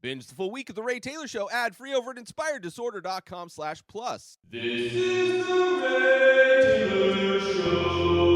Binge the full week of The Ray Taylor Show ad-free over at inspireddisorder.com/plus. This is The Ray Taylor Show.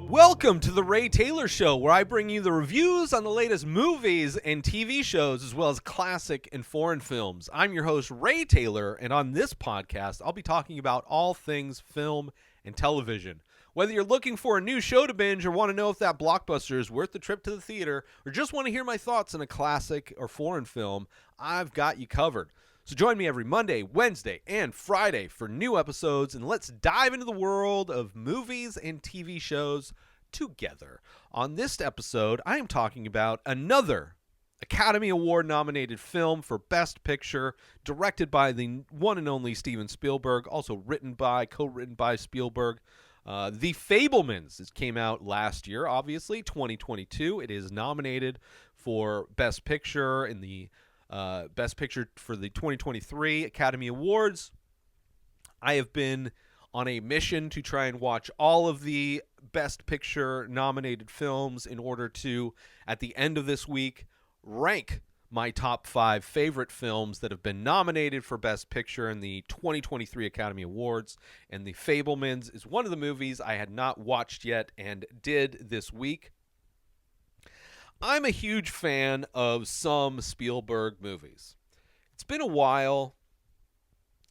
Welcome to The Ray Taylor Show, where I bring you the reviews on the latest movies and TV shows, as well as classic and foreign films. I'm your host, Ray Taylor, and on this podcast, I'll be talking about all things film and television. Whether you're looking for a new show to binge or want to know if that blockbuster is worth the trip to the theater or just want to hear my thoughts on a classic or foreign film, I've got you covered. So join me every Monday, Wednesday, and Friday for new episodes, and let's dive into the world of movies and TV shows together. On this episode, I am talking about another Academy Award nominated film for Best Picture, directed by the one and only Steven Spielberg, also co-written by Spielberg. The Fablemans. This came out last year, obviously, 2022. It is nominated for Best Picture in the Best Picture for the 2023 Academy Awards. I have been on a mission to try and watch all of the Best Picture nominated films in order to, at the end of this week, rank my top 5 favorite films that have been nominated for Best Picture in the 2023 Academy Awards, and The Fabelmans is one of the movies I had not watched yet and did this week. I'm a huge fan of some Spielberg movies. It's been a while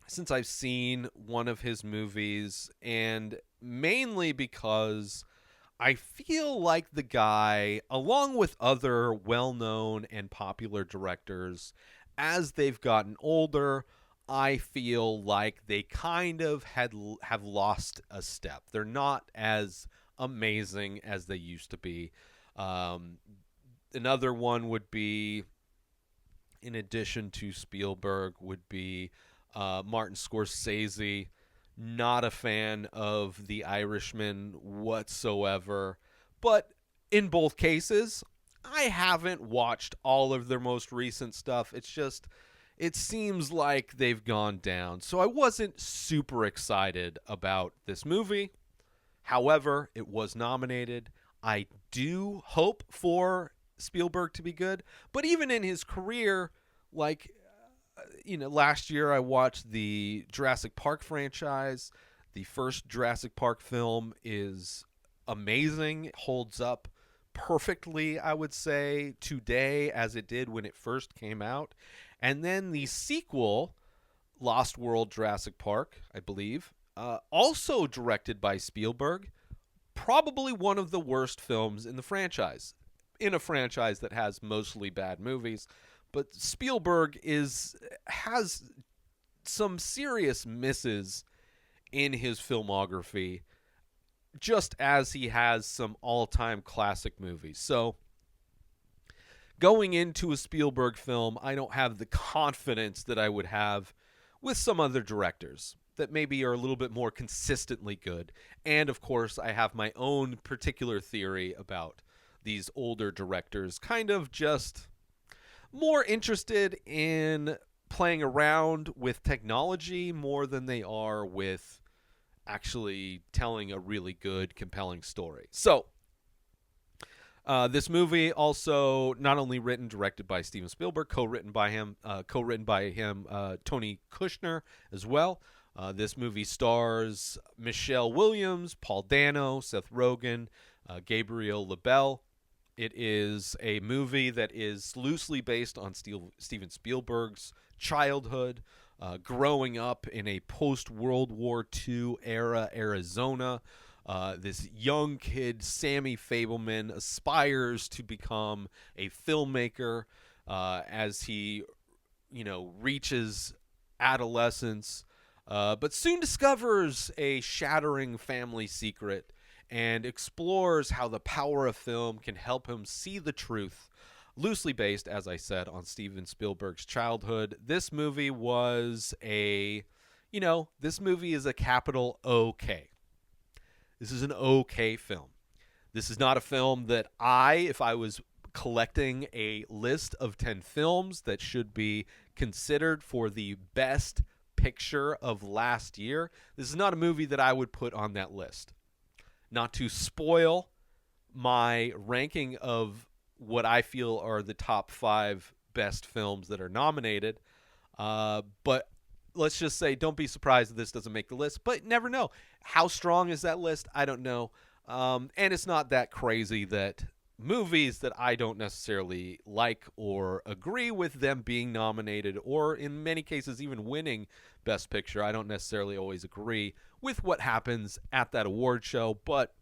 since I've seen one of his movies, and mainly because I feel like the guy, along with other well-known and popular directors, as they've gotten older, I feel like they kind of have lost a step. They're not as amazing as they used to be. Another one would be, in addition to Spielberg, would be Martin Scorsese. Not a fan of The Irishman whatsoever, but in both cases, I haven't watched all of their most recent stuff. It's just, it seems like they've gone down. So I wasn't super excited about this movie. However, it was nominated. I do hope for Spielberg to be good, but even in his career, like, last year I watched the Jurassic Park franchise. The first Jurassic Park film is amazing. It holds up perfectly, I would say, today as it did when it first came out. And then the sequel, Lost World Jurassic Park, I believe, also directed by Spielberg, probably one of the worst films in the franchise, in a franchise that has mostly bad movies. But Spielberg has some serious misses in his filmography, just as he has some all-time classic movies. So going into a Spielberg film, I don't have the confidence that I would have with some other directors that maybe are a little bit more consistently good. And, of course, I have my own particular theory about these older directors, kind of just more interested in playing around with technology more than they are with actually telling a really good, compelling story. So, this movie also not only written, directed by Steven Spielberg, co-written by him, Tony Kushner as well. This movie stars Michelle Williams, Paul Dano, Seth Rogen, Gabriel LaBelle. It is a movie that is loosely based on Steven Spielberg's childhood, growing up in a post-World War II era Arizona. This young kid, Sammy Fabelman, aspires to become a filmmaker as he, reaches adolescence, but soon discovers a shattering family secret and explores how the power of film can help him see the truth. Loosely based, as I said, on Steven Spielberg's childhood. This movie was this movie is a capital OK. This is an okay film. This is not a film that if I was collecting a list of 10 films that should be considered for the best picture of last year, this is not a movie that I would put on that list. Not to spoil my ranking of what I feel are the top 5 best films that are nominated. But let's just say, don't be surprised if this doesn't make the list. But never know. How strong is that list? I don't know. And it's not that crazy that movies that I don't necessarily like or agree with them being nominated, or in many cases even winning Best Picture, I don't necessarily always agree with what happens at that award show, but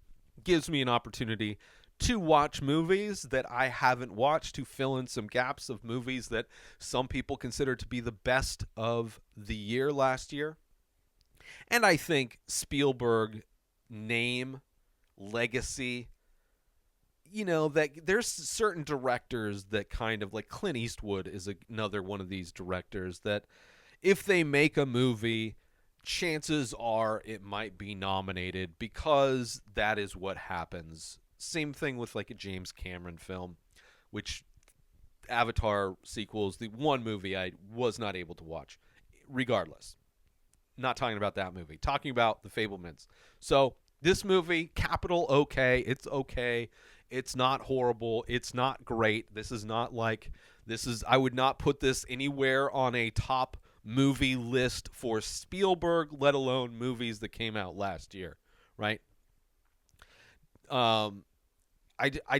gives me an opportunity to watch movies that I haven't watched, to fill in some gaps of movies that some people consider to be the best of the year last year. And I think Spielberg name, legacy, that there's certain directors that kind of, like Clint Eastwood is another one of these directors that if they make a movie, chances are it might be nominated because that is what happens. Same thing with like a James Cameron film, which Avatar sequels, the one movie I was not able to watch. Regardless, not talking about that movie, talking about the Fablemans. So this movie, capital okay, it's okay. It's not horrible. It's not great. I would not put this anywhere on a top movie list for Spielberg, let alone movies that came out last year, right? I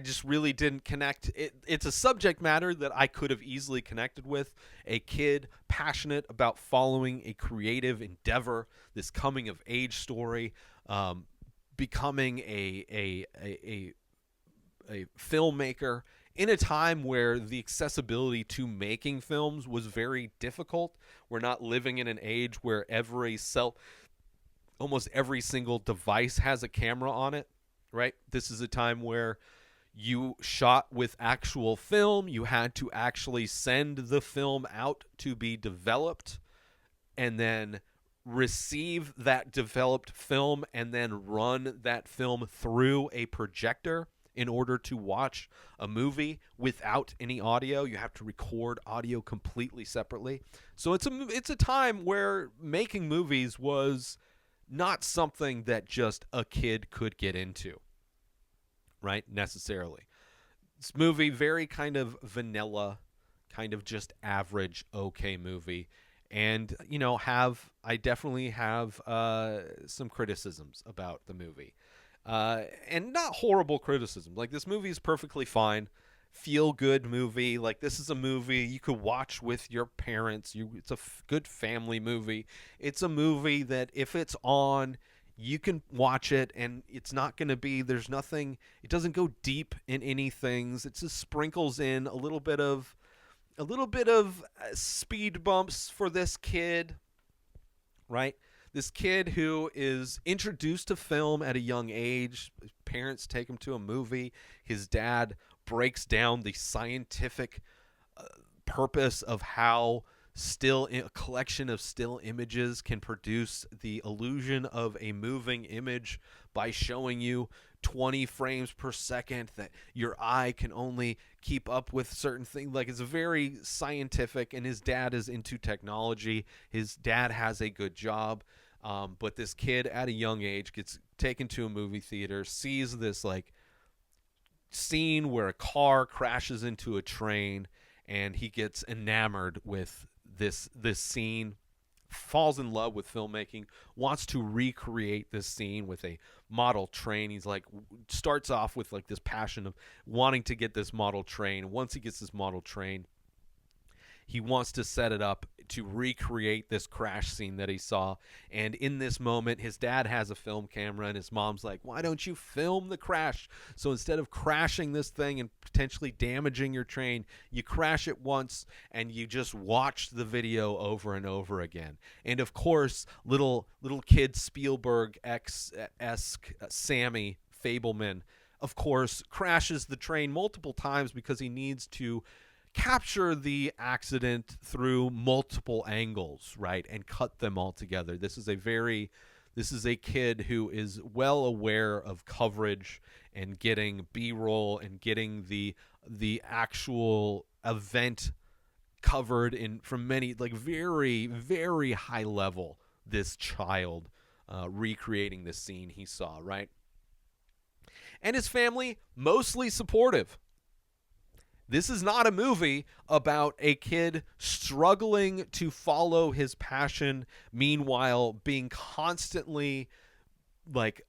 just really didn't connect. It's a subject matter that I could have easily connected with. A kid passionate about following a creative endeavor, this coming of age story, becoming a filmmaker in a time where the accessibility to making films was very difficult. We're not living in an age where almost every single device has a camera on it, right? This is a time where you shot with actual film. You had to actually send the film out to be developed and then receive that developed film and then run that film through a projector in order to watch a movie without any audio. You have to record audio completely separately. So it's a time where making movies was not something that just a kid could get into, right? Necessarily. This movie, very kind of vanilla, kind of just average, okay movie. And, I definitely have some criticisms about the movie. And not horrible criticism. Like, this movie is perfectly fine. Feel good movie. Like, this is a movie you could watch with your parents. It's a good family movie. It's a movie that if it's on, you can watch it, and it's not going to be, there's nothing, it doesn't go deep in any things. It just sprinkles in a little bit of speed bumps for this kid, right? This kid who is introduced to film at a young age. His parents take him to a movie. His dad breaks down the scientific purpose of how a collection of still images can produce the illusion of a moving image by showing you 20 frames per second that your eye can only keep up with certain things. Like, it's very scientific, and his dad is into technology. His dad has a good job. But this kid at a young age gets taken to a movie theater, sees this like scene where a car crashes into a train, and he gets enamored with this scene, falls in love with filmmaking, wants to recreate this scene with a model train. He's like, starts off with like this passion of wanting to get this model train. Once he gets this model train, he wants to set it up to recreate this crash scene that he saw. And in this moment, his dad has a film camera, and his mom's like, why don't you film the crash? So instead of crashing this thing and potentially damaging your train, you crash it once and you just watch the video over and over again. And of course, little kid Spielberg-esque Sammy Fabelman, of course, crashes the train multiple times because he needs to capture the accident through multiple angles, right, and cut them all together. This is a kid who is well aware of coverage and getting B-roll and getting the actual event covered from many, like, very, very high level. This child recreating this scene he saw, right? And his family, mostly supportive. This is not a movie about a kid struggling to follow his passion, meanwhile being constantly like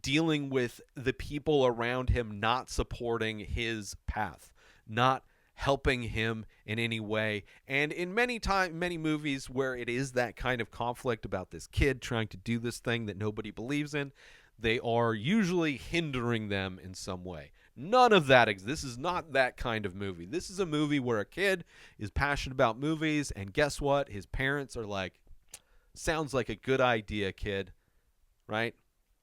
dealing with the people around him not supporting his path, not helping him in any way. And in many movies where it is that kind of conflict about this kid trying to do this thing that nobody believes in, they are usually hindering them in some way. None of that. This is not that kind of movie. This is a movie where a kid is passionate about movies, and guess what? His parents are like, sounds like a good idea, kid, right?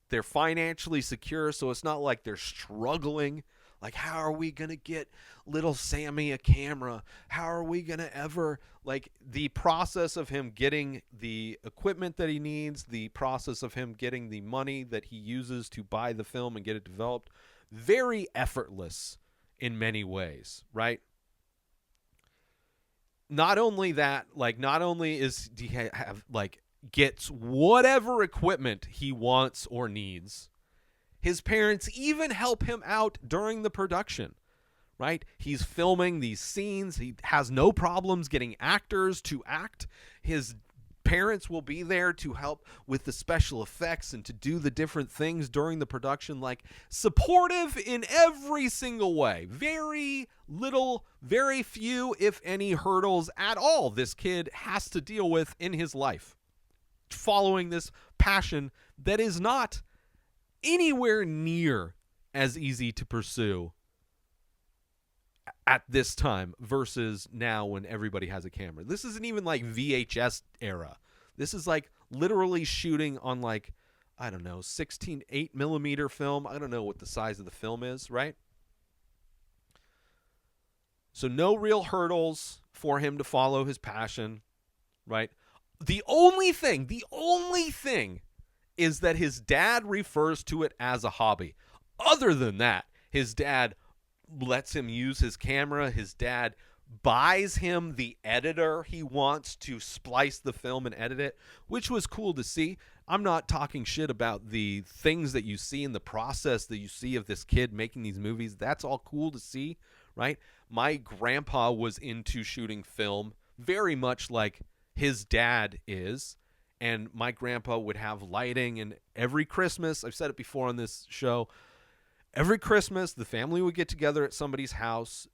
They're financially secure, so it's not like they're struggling. Like, how are we going to get little Sammy a camera? How are we going to ever, like, the process of him getting the equipment that he needs, the process of him getting the money that he uses to buy the film and get it developed, very effortless in many ways, right? Not only that, like, not only is he have, like, gets whatever equipment he wants or needs, his parents even help him out during the production, right? He's filming these scenes. He has no problems getting actors to act. His parents will be there to help with the special effects and to do the different things during the production, like supportive in every single way. Very little, very few, if any, hurdles at all this kid has to deal with in his life, following this passion that is not anywhere near as easy to pursue at this time versus now when everybody has a camera. This isn't even like VHS era. This is like literally shooting on like, I don't know, 8mm film. I don't know what the size of the film is, right? So no real hurdles for him to follow his passion, right? The only thing is that his dad refers to it as a hobby. Other than that, his dad lets him use his camera. His dad buys him the editor he wants to splice the film and edit it, which was cool to see. I'm not talking shit about the things that you see in the process that you see of this kid making these movies. That's all cool to see, right? My grandpa was into shooting film very much like his dad is. And my grandpa would have lighting, and every Christmas, I've said it before on this show, every Christmas the family would get together at somebody's house.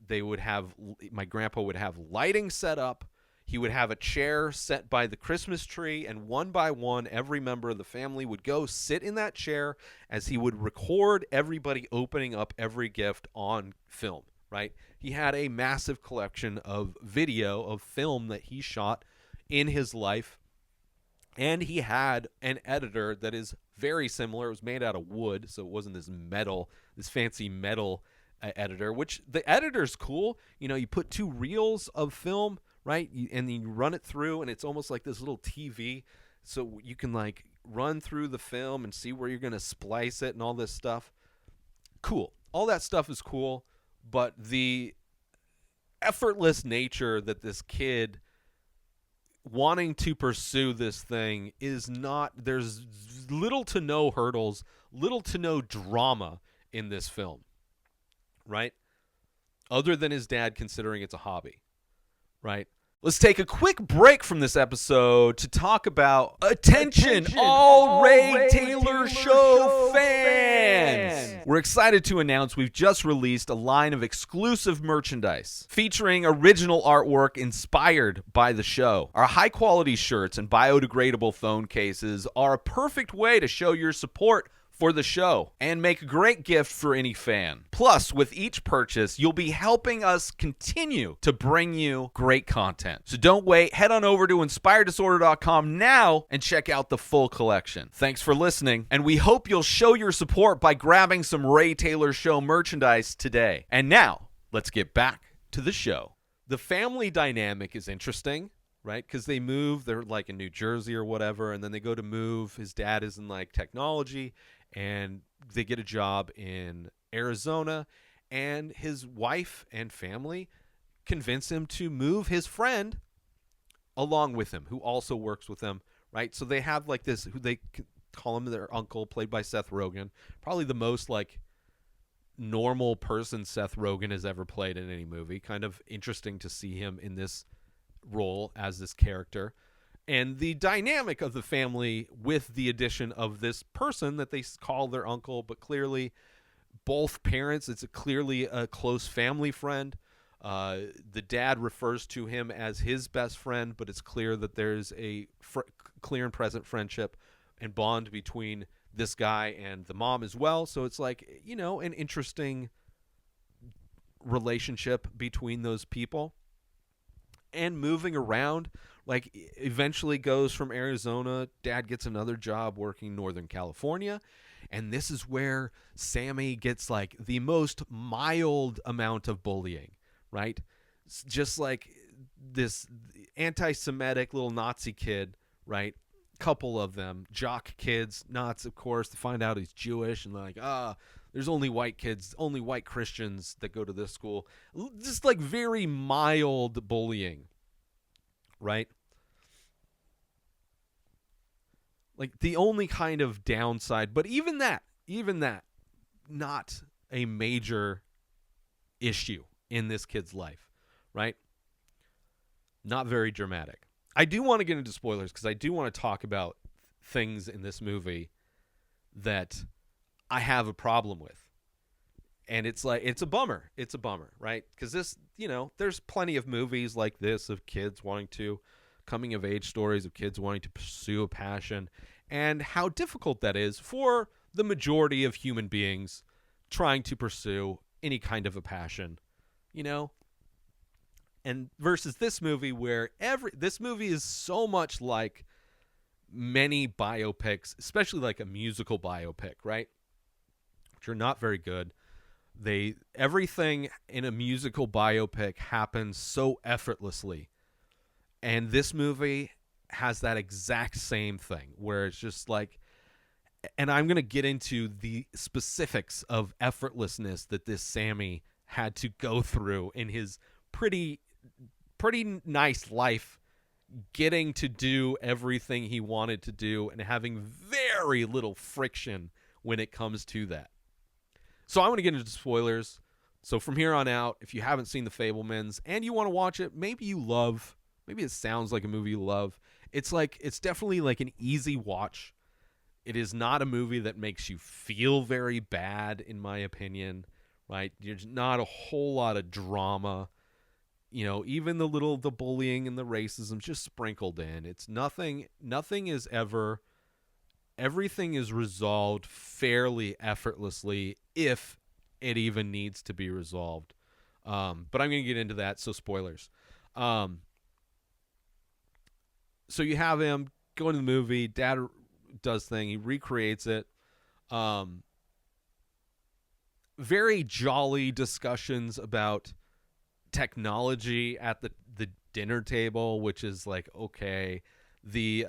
My grandpa would have lighting set up. He would have a chair set by the Christmas tree, and one by one, every member of the family would go sit in that chair as he would record everybody opening up every gift on film, right? He had a massive collection of video, of film that he shot in his life. And he had an editor that is very similar. It was made out of wood, so it wasn't this fancy metal editor, which the editor's cool. You know, you put 2 reels of film, right? And then you run it through, and it's almost like this little TV. So you can, like, run through the film and see where you're going to splice it and all this stuff. Cool. All that stuff is cool, but the effortless nature that this kid wanting to pursue this thing is not, there's little to no hurdles, little to no drama in this film, right? Other than his dad considering it's a hobby, right? Let's take a quick break from this episode to talk about Attention all Ray Taylor Show fans! We're excited to announce we've just released a line of exclusive merchandise featuring original artwork inspired by the show. Our high-quality shirts and biodegradable phone cases are a perfect way to show your support for the show and make a great gift for any fan. Plus, with each purchase, you'll be helping us continue to bring you great content. So don't wait. Head on over to inspireddisorder.com now and check out the full collection. Thanks for listening, and we hope you'll show your support by grabbing some Ray Taylor Show merchandise today. And now, let's get back to the show. The family dynamic is interesting, right? Because they move, they're like in New Jersey or whatever, and then they go to move. His dad is in like technology, and they get a job in Arizona, and his wife and family convince him to move his friend along with him, who also works with them, right? So they have like this, who they call him their uncle, played by Seth Rogen, probably the most like normal person Seth Rogen has ever played in any movie. Kind of interesting to see him in this role as this character. And the dynamic of the family with the addition of this person that they call their uncle, but clearly both parents, it's clearly a close family friend. The dad refers to him as his best friend, but it's clear that there's a clear and present friendship and bond between this guy and the mom as well. So it's like, an interesting relationship between those people. And moving around, like eventually goes from Arizona. Dad gets another job working Northern California. And this is where Sammy gets like the most mild amount of bullying, right? Just like this anti-Semitic little Nazi kid, right? Couple of them, jock kids, Nazis, of course, to find out he's Jewish, and like, there's only white kids, only white Christians that go to this school. Just like very mild bullying, right? Like the only kind of downside, but even that, not a major issue in this kid's life, right? Not very dramatic. I do want to get into spoilers because I do want to talk about things in this movie that I have a problem with. And it's like, it's a bummer. It's a bummer, right? Because this, there's plenty of movies like this of kids wanting to, coming of age stories of kids wanting to pursue a passion, and how difficult that is for the majority of human beings trying to pursue any kind of a passion, And versus this movie where this movie is so much like many biopics, especially like a musical biopic, right? Which are not very good. Everything in a musical biopic happens so effortlessly. And this movie has that exact same thing where it's just like, and I'm going to get into the specifics of effortlessness that this Sammy had to go through in his pretty nice life, getting to do everything he wanted to do and having very little friction when it comes to that. So I want to get into spoilers. So from here on out, if you haven't seen The Fablemans and you want to watch it, maybe it sounds like a movie you love. It's definitely like an easy watch. It is not a movie that makes you feel very bad, in my opinion, right? There's not a whole lot of drama. Even the bullying and the racism just sprinkled in. It's nothing is ever, everything is resolved fairly effortlessly if it even needs to be resolved. But I'm going to get into that, so spoilers. So you have him going to the movie, dad does thing, he recreates it. Very jolly discussions about technology at the dinner table, which is like, okay. The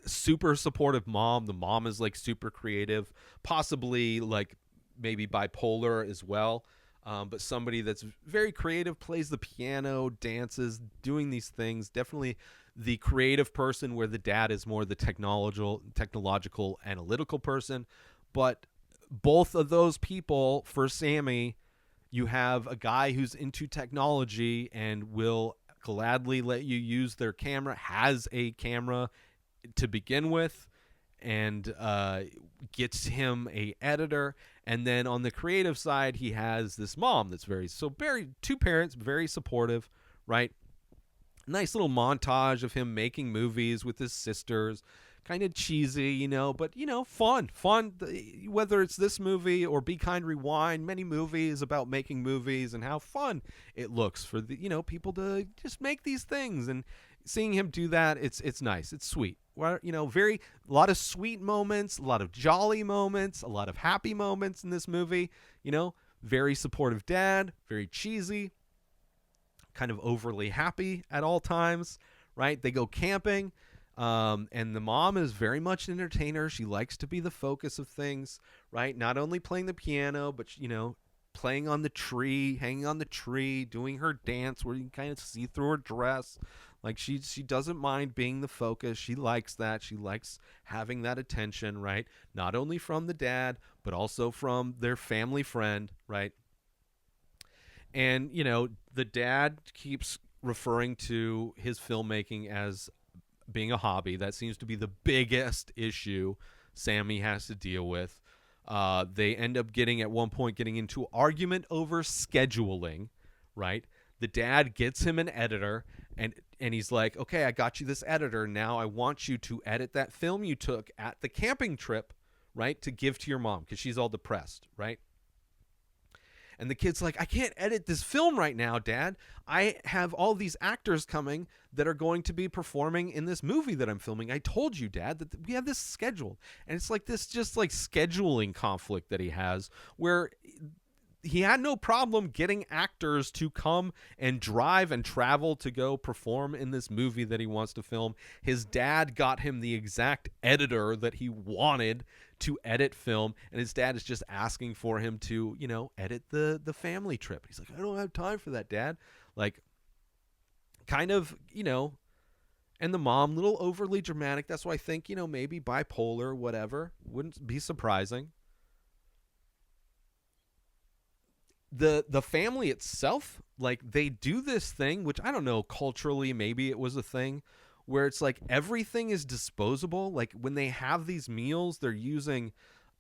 super supportive mom, the mom is like super creative, possibly like maybe bipolar as well, but somebody that's very creative, plays the piano, dances, doing these things. Definitely the creative person, where the dad is more the technological analytical person. But both of those people, for Sammy, you have a guy who's into technology and will gladly let you use their camera, has a camera to begin with, and gets him a editor. And then on the creative side, he has this mom that's two parents, very supportive, right? Nice little montage of him making movies with his sisters. Kind of cheesy, but, fun. Whether it's this movie or Be Kind, Rewind, many movies about making movies and how fun it looks for the, people to just make these things. And seeing him do that, it's nice. It's sweet. A lot of sweet moments, a lot of jolly moments, a lot of happy moments in this movie. Very supportive dad, very cheesy, kind of overly happy at all times, right? They go camping. And the mom is very much an entertainer. She likes to be the focus of things, right? Not only playing the piano, but, playing on the tree, hanging on the tree, doing her dance where you can kind of see through her dress. Like she doesn't mind being the focus. She likes that. She likes having that attention, right? Not only from the dad, but also from their family friend, right? And, the dad keeps referring to his filmmaking as being a hobby. That seems to be the biggest issue Sammy has to deal with. They end up at one point getting into argument over scheduling, right? The dad gets him an editor, and he's like, okay, I got you this editor. Now I want you to edit that film you took at the camping trip, right, to give to your mom because she's all depressed, right? And the kid's like, I can't edit this film right now, Dad. I have all these actors coming that are going to be performing in this movie that I'm filming. I told you, Dad, that we have this scheduled. And it's like this just like scheduling conflict that he has where he had no problem getting actors to come and drive and travel to go perform in this movie that he wants to film. His dad got him the exact editor that he wanted to edit film, and his dad is just asking for him to, edit the family trip. He's like, I don't have time for that, Dad. Like, kind of, and the mom, little overly dramatic. That's why I think, maybe bipolar, whatever. Wouldn't be surprising. The family itself, like, they do this thing, which I don't know, culturally, maybe it was a thing, where it's like everything is disposable. Like when they have these meals, they're using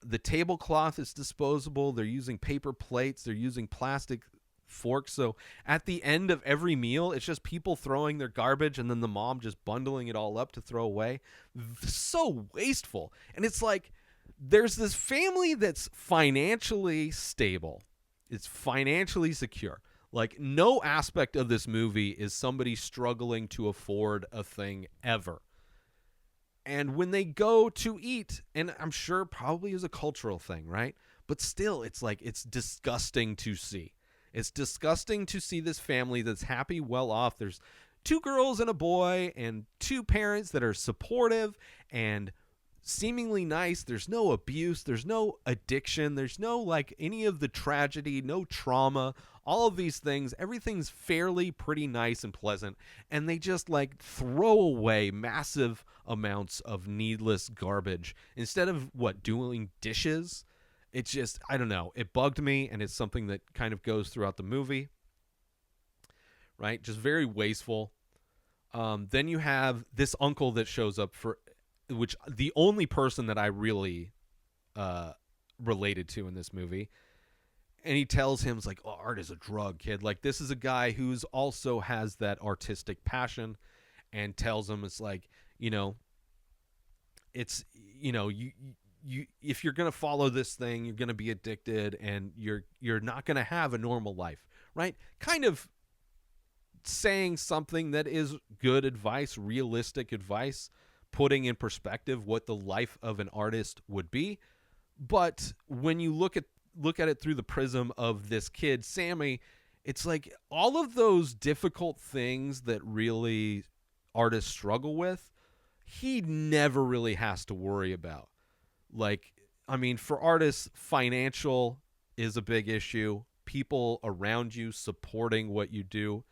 the tablecloth is disposable. They're using paper plates. They're using plastic forks. So at the end of every meal, it's just people throwing their garbage and then the mom just bundling it all up to throw away. So wasteful. And it's like there's this family that's financially stable. It's financially secure. Like, no aspect of this movie is somebody struggling to afford a thing ever. And when they go to eat, and I'm sure probably is a cultural thing, right? But still, it's like, it's disgusting to see. It's disgusting to see this family that's happy, well off. There's 2 girls and a boy and 2 parents that are supportive and seemingly nice. There's no abuse. There's no addiction. There's no like any of the tragedy, no trauma, all of these things. Everything's fairly pretty nice and pleasant. And they just like throw away massive amounts of needless garbage instead of doing dishes. It's just, I don't know. It bugged me, and it's something that kind of goes throughout the movie, right? Just very wasteful. Then you have this uncle that shows up which the only person that I really related to in this movie. And he tells him, it's like, oh, art is a drug, kid. Like, this is a guy who's also has that artistic passion, and tells him, it's like, it's, you if you're going to follow this thing, you're going to be addicted, and you're not going to have a normal life, right? Kind of saying something that is good advice, realistic advice, putting in perspective what the life of an artist would be. But when you look at it through the prism of this kid, Sammy, it's like all of those difficult things that really artists struggle with, he never really has to worry about. Like, I mean, for artists, financial is a big issue. People around you supporting what you do,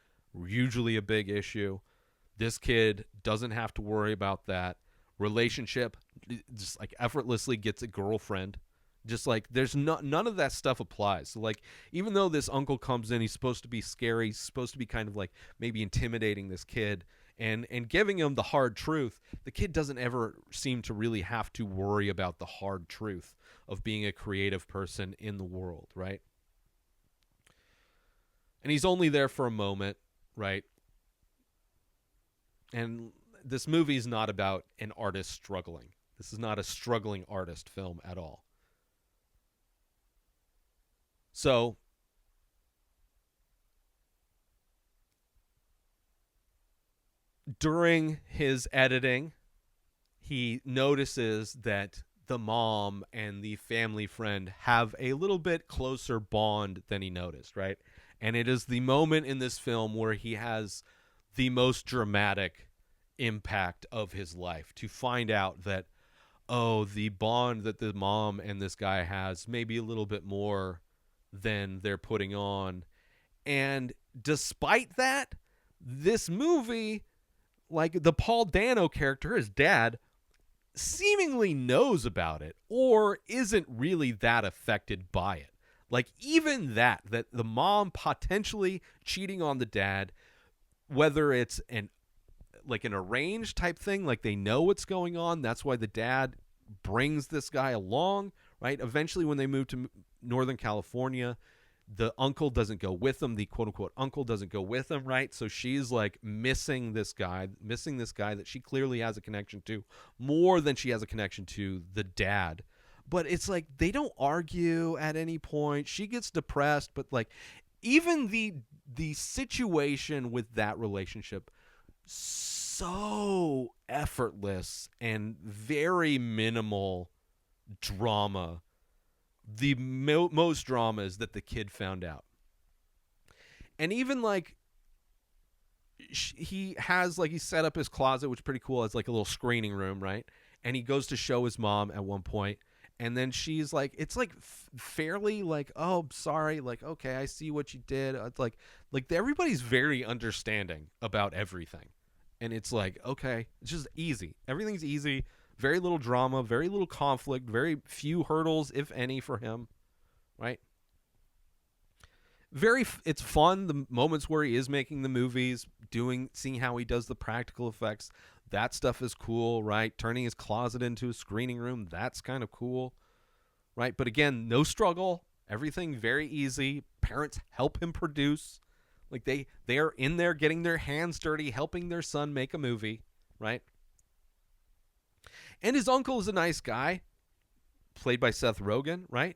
usually a big issue. This kid doesn't have to worry about that. Relationship, just like effortlessly gets a girlfriend. Just like there's none of that stuff applies. So like, even though this uncle comes in, he's supposed to be scary, he's supposed to be kind of like maybe intimidating this kid and giving him the hard truth. The kid doesn't ever seem to really have to worry about the hard truth of being a creative person in the world, right? And he's only there for a moment, right? And this movie is not about an artist struggling. This is not a struggling artist film at all. So, during his editing, he notices that the mom and the family friend have a little bit closer bond than he noticed, right? And it is the moment in this film where he has the most dramatic impact of his life to find out that, oh, the bond that the mom and this guy has maybe a little bit more than they're putting on. And despite that, this movie like the Paul Dano character, his dad, seemingly knows about it or isn't really that affected by it. Like even that the mom potentially cheating on the dad, whether it's an arranged type thing, like they know what's going on, that's why the dad brings this guy along, right? Eventually when they move to Northern California, the uncle doesn't go with them, the quote-unquote uncle doesn't go with them, right? So she's like missing this guy that she clearly has a connection to more than she has a connection to the dad. But it's like they don't argue at any point. She gets depressed, but like even the situation with that relationship, so effortless and very minimal drama. The most drama is that the kid found out. And even like he set up his closet, which is pretty cool, as like a little screening room, right? And he goes to show his mom at one point, and then she's like, it's like fairly like, oh, sorry, like, okay, I see what you did. It's like everybody's very understanding about everything. And it's like, okay, it's just easy. Everything's easy. Very little drama, very little conflict, very few hurdles, if any, for him, right? It's fun, the moments where he is making the movies, seeing how he does the practical effects. That stuff is cool, right? Turning his closet into a screening room, that's kind of cool, right? But again, no struggle, everything very easy. Parents help him produce. Like they are in there getting their hands dirty, helping their son make a movie, right? And his uncle is a nice guy, played by Seth Rogen, right?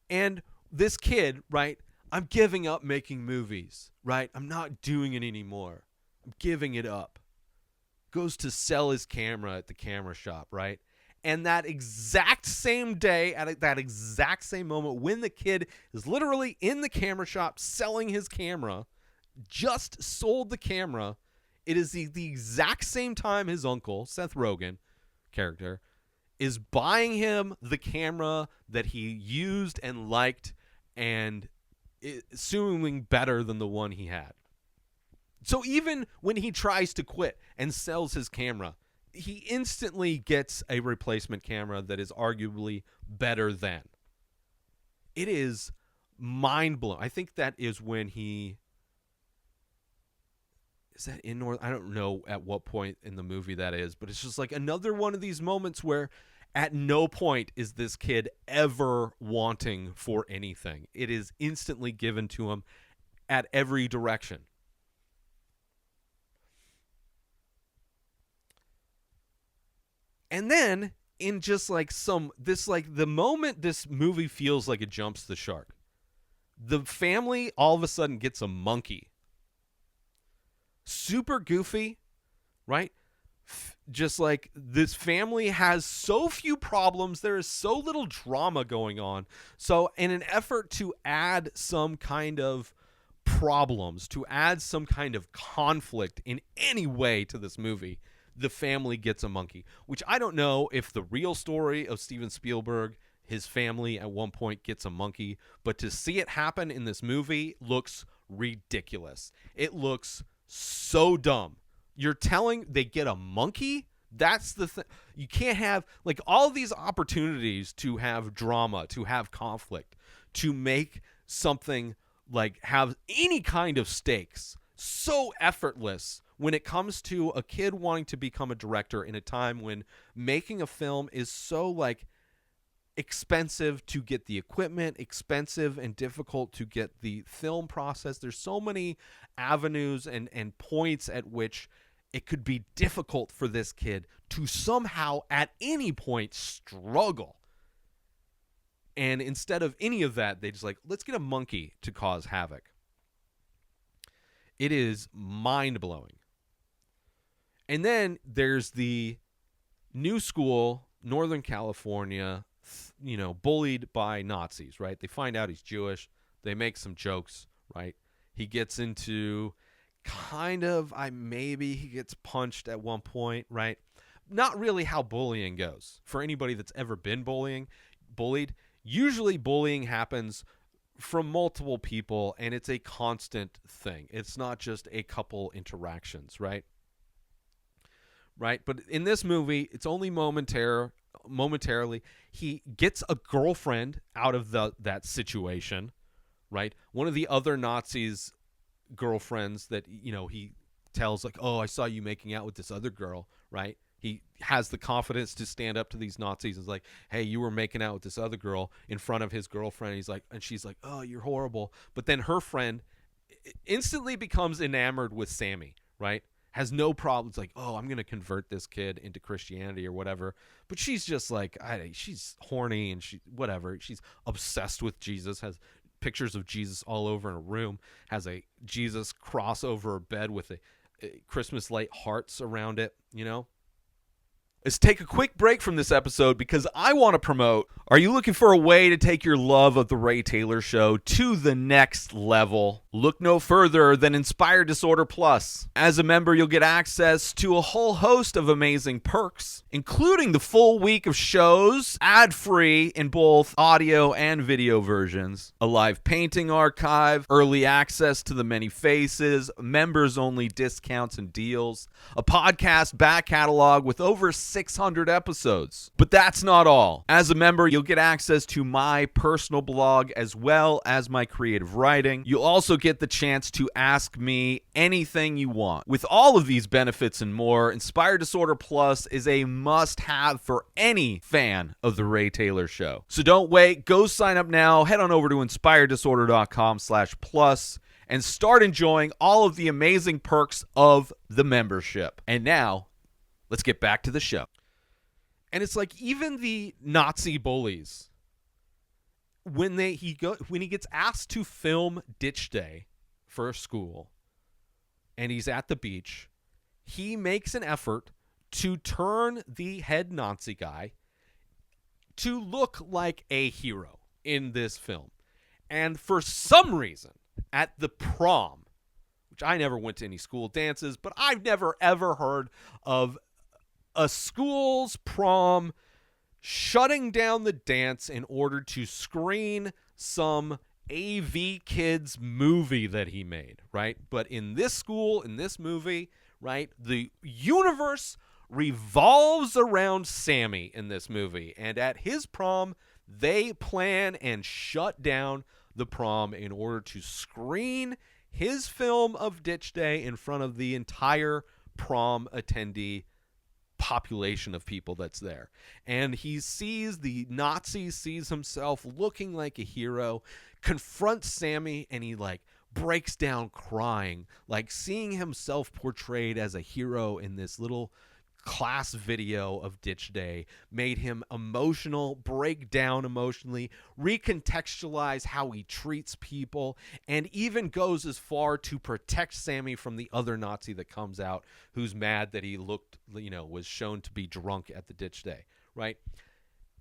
And this kid, right? I'm giving up making movies, right? I'm not doing it anymore. I'm giving it up. Goes to sell his camera at the camera shop, right? And that exact same day, at that exact same moment, when the kid is literally in the camera shop selling his camera, just sold the camera, it is the exact same time his uncle, Seth Rogen, character, is buying him the camera that he used and liked and assuming better than the one he had. So even when he tries to quit and sells his camera, he instantly gets a replacement camera that is arguably better than. It is mind-blowing. I think that is when he... Is that in North? I don't know at what point in the movie that is, but it's just like another one of these moments where at no point is this kid ever wanting for anything. It is instantly given to him at every direction. And then in just like the moment this movie feels like it jumps the shark, the family all of a sudden gets a monkey. Super goofy, right? Just like this family has so few problems, there is so little drama going on. So in an effort to add some kind of problems, to add some kind of conflict in any way to this movie, the family gets a monkey. Which I don't know if the real story of Steven Spielberg, his family at one point gets a monkey, but to see it happen in this movie looks ridiculous. It looks so dumb. You're telling they get a monkey? That's the thing. You can't have like all these opportunities to have drama, to have conflict, to make something like have any kind of stakes. So effortless when it comes to a kid wanting to become a director in a time when making a film is so like expensive to get the equipment, expensive and difficult to get the film process. There's so many avenues and points at which it could be difficult for this kid to somehow at any point struggle. And instead of any of that, they just like, let's get a monkey to cause havoc. It is mind-blowing. And then there's the new school, Northern California, bullied by Nazis, right? They find out he's Jewish. They make some jokes, right? He gets into maybe he gets punched at one point, right? Not really how bullying goes. For anybody that's ever been bullied, usually bullying happens from multiple people and it's a constant thing. It's not just a couple interactions, right? right? But in this movie, it's only momentarily. He gets a girlfriend out of that situation, right? One of the other Nazis' girlfriends that, he tells, like, oh, I saw you making out with this other girl, right? He has the confidence to stand up to these Nazis and is like, hey, you were making out with this other girl in front of his girlfriend. And she's like, oh, you're horrible. But then her friend instantly becomes enamored with Sammy, right? Has no problems, like, oh, I'm going to convert this kid into Christianity or whatever. But she's just like, she's horny and whatever. She's obsessed with Jesus, has pictures of Jesus all over in a room, has a Jesus cross over her bed with a Christmas light hearts around it, Let's take a quick break from this episode because I want to promote. Are you looking for a way to take your love of The Ray Taylor Show to the next level? Look no further than Inspired Disorder Plus. As a member, you'll get access to a whole host of amazing perks, including the full week of shows, ad-free in both audio and video versions, a live painting archive, early access to the many faces, members-only discounts and deals, a podcast back catalog with over 600 episodes. But that's not all. As a member, you'll get access to my personal blog as well as my creative writing. You'll also get the chance to ask me anything you want. With all of these benefits and more, Inspired Disorder Plus is a must-have for any fan of The Ray Taylor Show. So don't wait. Go sign up now. Head on over to inspireddisorder.com/plus and start enjoying all of the amazing perks of the membership. And now, let's get back to the show. And it's like, even the Nazi bullies, when he gets asked to film Ditch Day for a school and he's at the beach, he makes an effort to turn the head Nazi guy to look like a hero in this film. And for some reason, at the prom, which I never went to any school dances, but I've never ever heard of a school's prom shutting down the dance in order to screen some AV Kids movie that he made, right? But in this school, in this movie, right, the universe revolves around Sammy in this movie. And at his prom, they plan and shut down the prom in order to screen his film of Ditch Day in front of the entire prom attendee population of people that's there. And the Nazi sees himself looking like a hero, confronts Sammy, and he breaks down crying, seeing himself portrayed as a hero in this little class video of Ditch Day made him emotional, break down emotionally, recontextualize how he treats people, and even goes as far to protect Sammy from the other Nazi that comes out who's mad that he was shown to be drunk at the Ditch Day, right?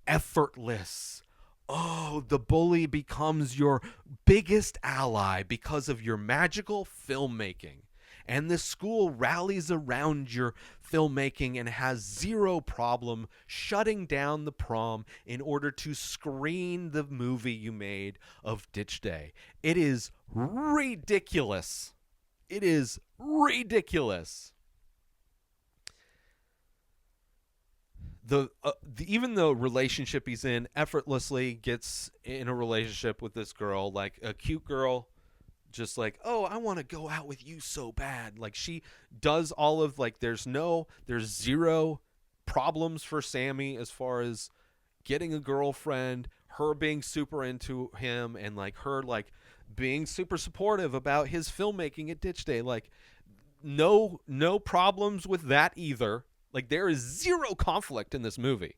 Effortless. Oh, the bully becomes your biggest ally because of your magical filmmaking. And the school rallies around your filmmaking and has zero problem shutting down the prom in order to screen the movie you made of Ditch Day. It is ridiculous. It is ridiculous. Even the relationship he's in effortlessly gets in a relationship with this girl, like a cute girl, just like, oh, I want to go out with you so bad. She does all of there's zero problems for Sammy as far as getting a girlfriend, her being super into him, and her being super supportive about his filmmaking at Ditch Day. No problems with that either. There is zero conflict in this movie,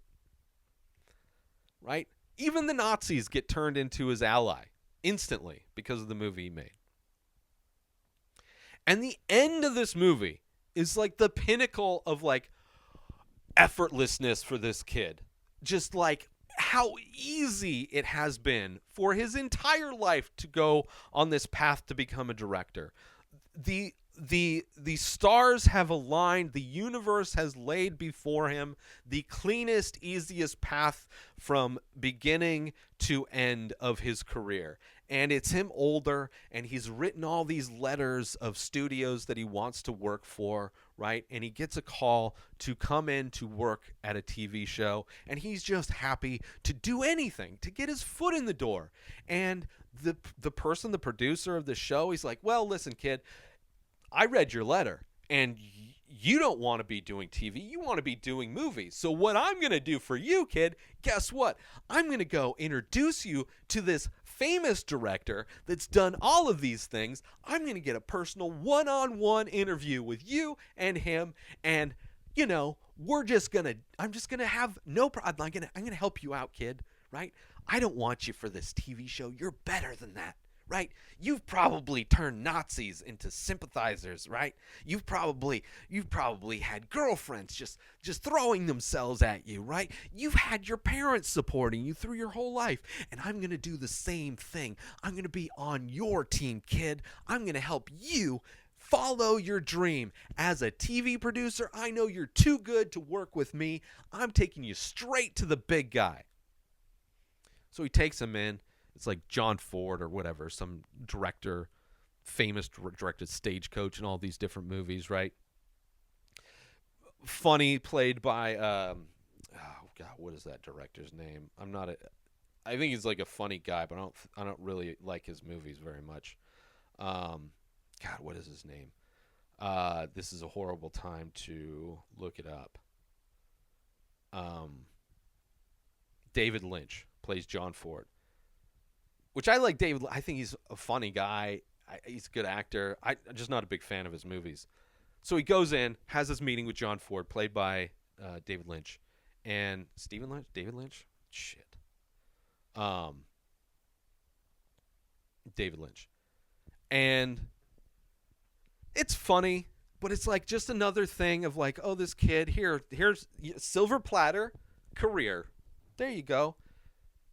right? Even the Nazis get turned into his ally instantly because of the movie he made. And the end of this movie is the pinnacle of effortlessness for this kid. Just how easy it has been for his entire life to go on this path to become a director. The stars have aligned. The universe has laid before him the cleanest, easiest path from beginning to end of his career. And it's him older, and he's written all these letters of studios that he wants to work for, right? And he gets a call to come in to work at a TV show, and he's just happy to do anything to get his foot in the door. And the person, the producer of the show, he's like, well, listen, kid, I read your letter, and you don't want to be doing TV. You want to be doing movies. So what I'm going to do for you, kid, guess what? I'm going to go introduce you to this famous director that's done all of these things. I'm going to get a personal one-on-one interview with you and him. And, you know, I'm just going to have no problem. I'm going to help you out, kid, right? I don't want you for this TV show. You're better than that. Right? You've probably turned Nazis into sympathizers, right? You've probably had girlfriends just throwing themselves at you, right? You've had your parents supporting you through your whole life, and I'm going to do the same thing. I'm going to be on your team, kid. I'm going to help you follow your dream. As a TV producer, I know you're too good to work with me. I'm taking you straight to the big guy. So he takes him in. It's like John Ford or whatever, some director, famous directed Stagecoach and all these different movies, right? Funny, played by, oh God, what is that director's name? I think he's like a funny guy, but I don't really like his movies very much. God, what is his name? This is a horrible time to look it up. David Lynch plays John Ford. Which I like David. I think he's a funny guy. He's a good actor. I'm just not a big fan of his movies. So he goes in, has this meeting with John Ford, played by David Lynch. And Steven Lynch? David Lynch? Shit. David Lynch. And it's funny, but it's like just another thing of like, oh, this kid, here's silver platter career. There you go.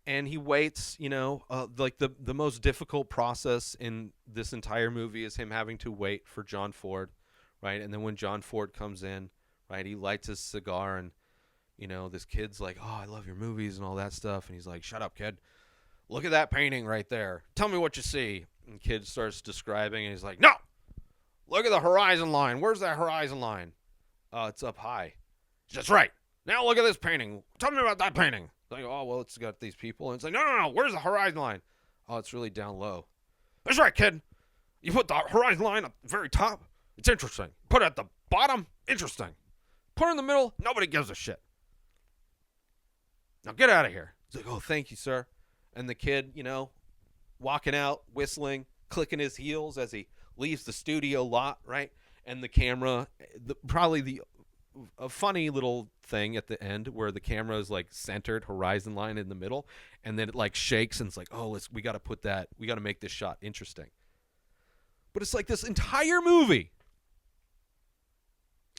And he waits, like the most difficult process in this entire movie is him having to wait for John Ford, right? And then when John Ford comes in, right, he lights his cigar and, this kid's like, oh, I love your movies and all that stuff. And he's like, shut up, kid. Look at that painting right there. Tell me what you see. And the kid starts describing and he's like, no, look at the horizon line. Where's that horizon line? It's up high. That's right. Now look at this painting. Tell me about that painting. Like, oh, well, it's got these people. And it's like, no, where's the horizon line? Oh, it's really down low. That's right, kid. You put the horizon line at the very top, it's interesting. Put it at the bottom, interesting. Put it in the middle, nobody gives a shit. Now get out of here. He's like, oh, thank you, sir. And the kid, walking out, whistling, clicking his heels as he leaves the studio lot, right? And the camera, a funny little thing at the end where the camera is like centered horizon line in the middle, and then it like shakes and it's like, oh, we got to make this shot interesting. But it's like this entire movie,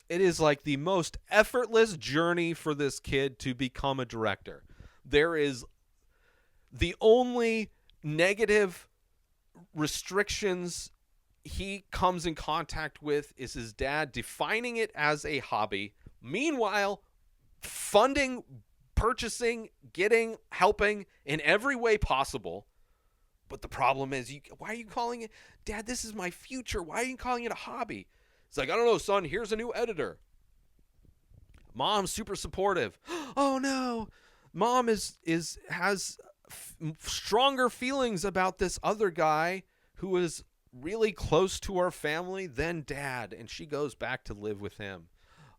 it is like the most effortless journey for this kid to become a director. There is the only negative restrictions he comes in contact with is his dad defining it as a hobby. Meanwhile, funding, purchasing, helping in every way possible. But the problem is, why are you calling it, Dad, this is my future. Why are you calling it a hobby? It's like, I don't know, son, here's a new editor. Mom's super supportive. Oh no. Mom has stronger feelings about this other guy who is really close to our family than Dad, and she goes back to live with him.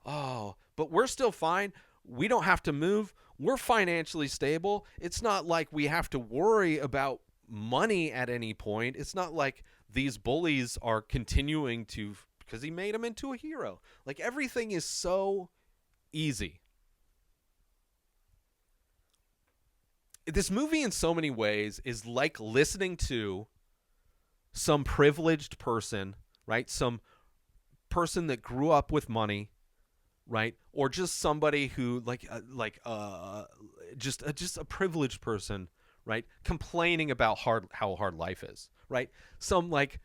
Oh, but we're still fine. We don't have to move. We're financially stable. It's not like we have to worry about money at any point. It's not like these bullies are continuing to, because he made him into a hero. Like, everything is so easy. This movie in so many ways is like listening to some privileged person, right? Some person that grew up with money, right? Or just somebody who just a privileged person, right? Complaining about how hard life is, right? Some like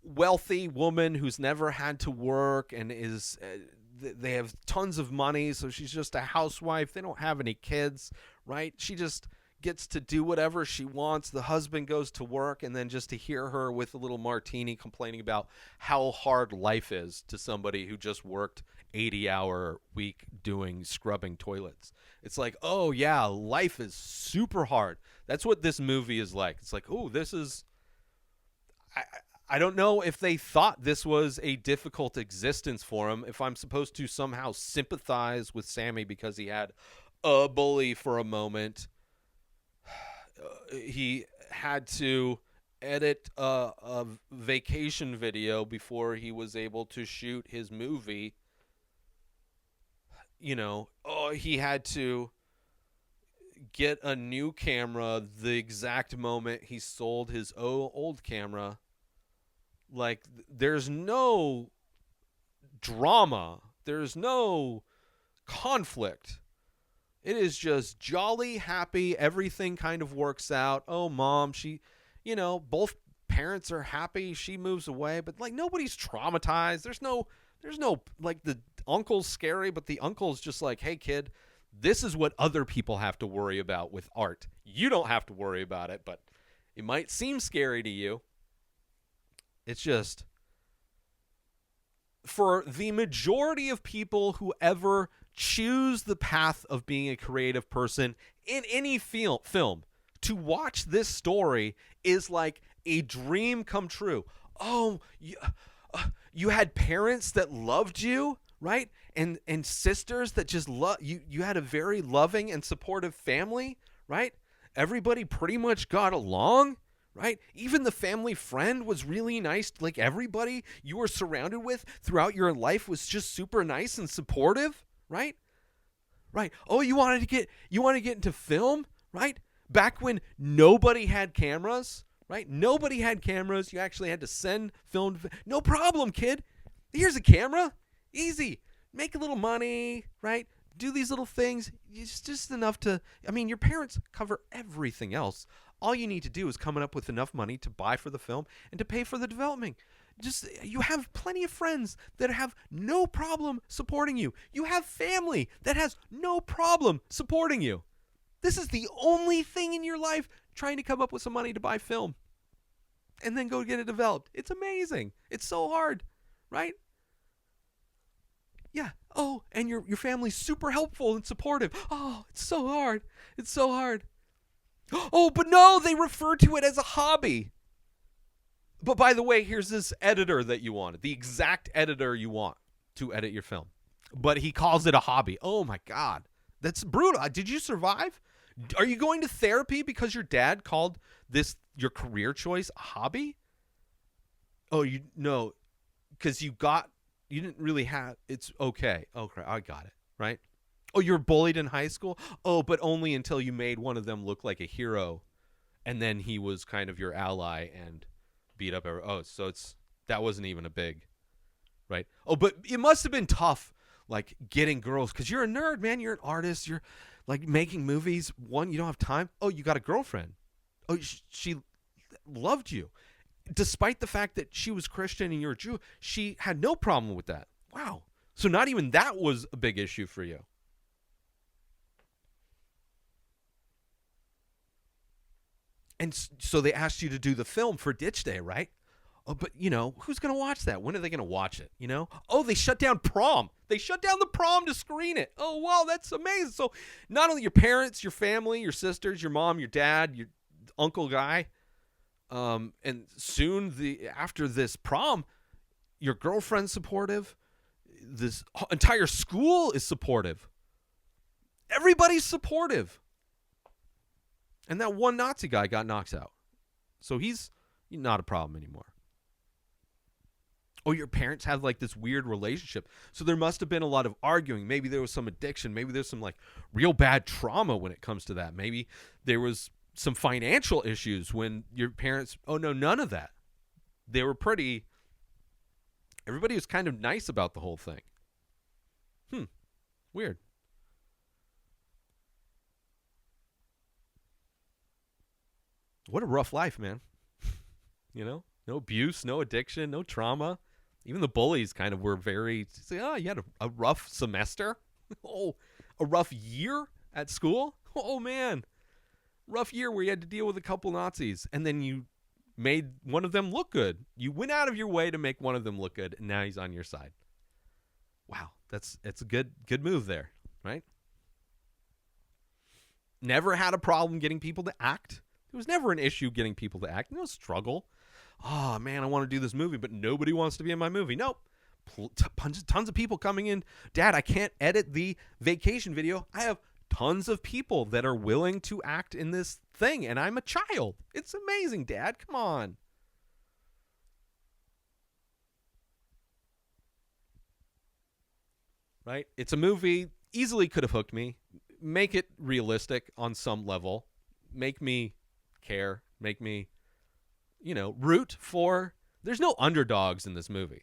wealthy woman who's never had to work and is they have tons of money, so she's just a housewife. They don't have any kids, right? She just gets to do whatever she wants. The husband goes to work, and then just to hear her with a little martini complaining about how hard life is to somebody who just worked 80-hour week doing scrubbing toilets. It's like, oh yeah, life is super hard. That's what this movie is like. It's like, oh, this is I don't know if they thought this was a difficult existence for him, if I'm supposed to somehow sympathize with Sammy because he had a bully for a moment. He had to edit a vacation video before he was able to shoot his movie. He had to get a new camera the exact moment he sold his old camera. Like, there's no drama. There's no conflict. It is just jolly, happy. Everything kind of works out. Oh, mom, both parents are happy. She moves away, but like nobody's traumatized. There's no like the uncle's scary, but the uncle's just like, hey kid, this is what other people have to worry about with art. You don't have to worry about it, but it might seem scary to you. It's just, for the majority of people who ever choose the path of being a creative person in any film, to watch this story is like a dream come true. Oh, you had parents that loved you, right? And sisters that just love you. You had a very loving and supportive family, right? Everybody pretty much got along, right? Even the family friend was really nice. Like, everybody you were surrounded with throughout your life was just super nice and supportive, right? Right. Oh, you want to get into film, right? Back when nobody had cameras, right? Nobody had cameras. You actually had to send film. No problem, kid. Here's a camera. Easy. Make a little money, right? Do these little things. It's just enough to, your parents cover everything else. All you need to do is come up with enough money to buy for the film and to pay for the development. You have plenty of friends that have no problem supporting you. You have family that has no problem supporting you. This is the only thing in your life trying to come up with some money to buy film and then go get it developed. It's amazing. It's so hard, right? Yeah. Oh, and your family's super helpful and supportive. Oh, it's so hard. It's so hard. Oh, but no, they refer to it as a hobby. But by the way, here's this editor that you wanted, the exact editor you want to edit your film. But he calls it a hobby. Oh my God. That's brutal. Did you survive? Are you going to therapy because your dad called this your career choice a hobby? Oh, no, because you didn't really have, it's okay. Okay, I got it, right? Oh, you were bullied in high school? Oh, but only until you made one of them look like a hero. And then he was kind of your ally and beat up that wasn't even a big, right? Oh, but it must have been tough, like getting girls, because you're a nerd, man. You're an artist. You're like making movies. One, you don't have time. Oh, you got a girlfriend. Oh, she loved you. Despite the fact that she was Christian and you're a Jew, she had no problem with that. Wow. So not even that was a big issue for you. And so they asked you to do the film for Ditch Day, right? Oh, but, who's going to watch that? When are they going to watch it, Oh, they shut down prom. They shut down the prom to screen it. Oh, wow, that's amazing. So not only your parents, your family, your sisters, your mom, your dad, your uncle guy, and soon after this prom, your girlfriend's supportive. This entire school is supportive. Everybody's supportive. And that one Nazi guy got knocked out. So he's not a problem anymore. Oh, your parents have like this weird relationship. So there must have been a lot of arguing. Maybe there was some addiction. Maybe there's some like real bad trauma when it comes to that. Maybe there was some financial issues when your parents, oh no, none of that. They were everybody was kind of nice about the whole thing. Weird. What a rough life, man. No abuse, no addiction, no trauma. Even the bullies kind of were very, you had a rough semester. Oh, a rough year at school. Oh, man. rough year where you had to deal with a couple Nazis, and then you made one of them look good. You went out of your way to make one of them look good, and now he's on your side. Wow, it's a good move there, right? Never had a problem getting people to act. There was never an issue getting people to act. No struggle. Oh, man, I want to do this movie, but nobody wants to be in my movie. Nope. Tons of people coming in. Dad, I can't edit the vacation video. I have tons of people that are willing to act in this thing, and I'm a child. It's amazing, Dad. Come on. Right? It's a movie. Easily could have hooked me. Make it realistic on some level. Make me care. Make me, root for. There's no underdogs in this movie.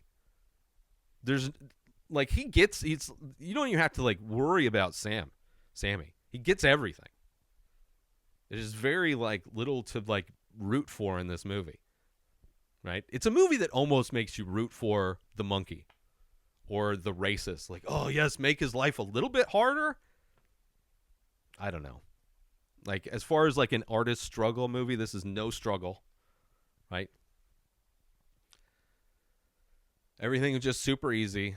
There's, you don't even have to, worry about Sammy. He gets everything. There's very, little to, root for in this movie. Right? It's a movie that almost makes you root for the monkey or the racist. Oh, yes, make his life a little bit harder. I don't know. As far as, an artist struggle movie, this is no struggle. Right? Everything is just super easy.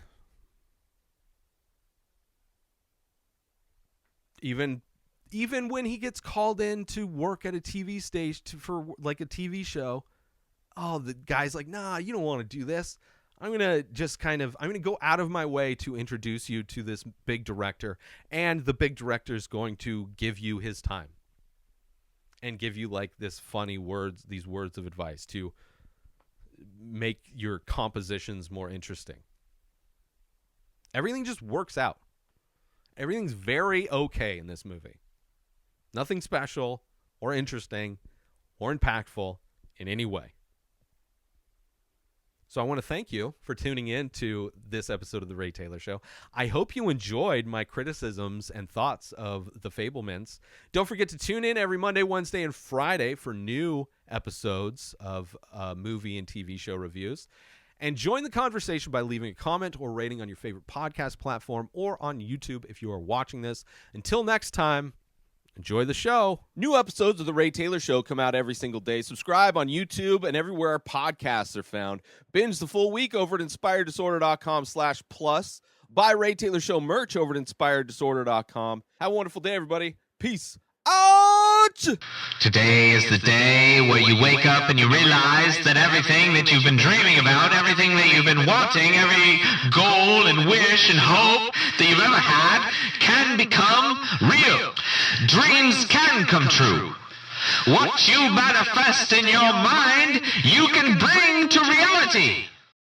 Even when he gets called in to work at a TV station for a TV show, the guy's like, nah, you don't want to do this. I'm going to go out of my way to introduce you to this big director, and the big director is going to give you his time and give you these words of advice to make your compositions more interesting. Everything just works out. Everything's very okay in this movie. Nothing special or interesting or impactful in any way. So I want to thank you for tuning in to this episode of The Ray Taylor Show. I hope you enjoyed my criticisms and thoughts of The Fablemans. Don't forget to tune in every Monday, Wednesday, and Friday for new episodes of movie and TV show reviews. And join the conversation by leaving a comment or rating on your favorite podcast platform or on YouTube if you are watching this. Until next time, enjoy the show. New episodes of The Ray Taylor Show come out every single day. Subscribe on YouTube and everywhere our podcasts are found. Binge the full week over at inspireddisorder.com/plus. Buy Ray Taylor Show merch over at inspireddisorder.com. Have a wonderful day, everybody. Peace out! Today is the day where you wake up and you realize that everything that you've been dreaming about, everything that you've been wanting, every goal and wish and hope that you've ever had can become real. Dreams can come true. What you manifest in your mind, you can bring to reality.